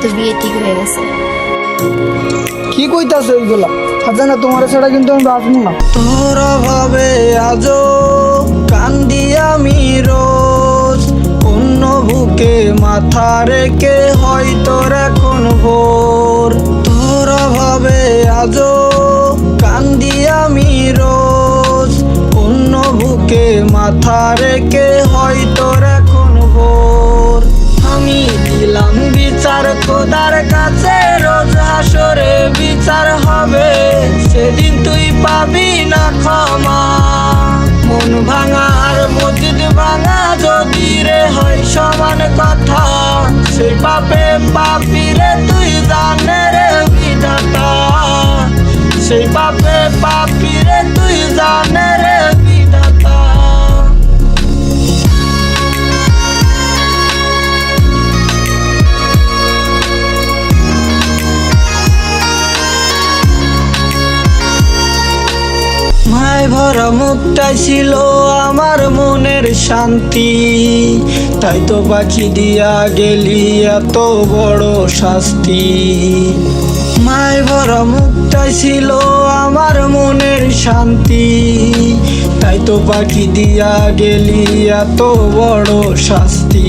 তো বিয়ে ঠিক হয়ে গেছে। কি কইতাছ এইগুলা? না তোমার ছাড়া কিন্তু আমি বাঁচবো না। তোর ভাবে আজো কান্দি আমি রোজ, অন্য বুকে মাথা রেখে হয় তোর এখন ভোর। তোর ভাবে আজো কান্দি আমি রোজ, অন্য বুকে মাথা রেখে হয় তোর এখন ভোর। আমি দিলাম বিচার খোদার কাছে, রোজ হাসরে বিচার হবে, সেদিন তুই পাবি না ক্ষমা। মন ভাঙা আর মসজিদ ভাঙা যদি রে হয় সমান কথা, সেই পাপে পাপি রে তুই জানে রে বিধাতা, সেই পাপে পাপি রে তুই জানে রে বিধাতা। মায় ভরা মুখটাই ছিল আমার মনের শান্তি, তাই তো বাকি দিয়া গেলি এত বড় শাস্তি। মায় ভরা মুখটাই ছিল আমার মনের শান্তি, তাই তো বাকি দিয়া গেলি এত বড় শাস্তি।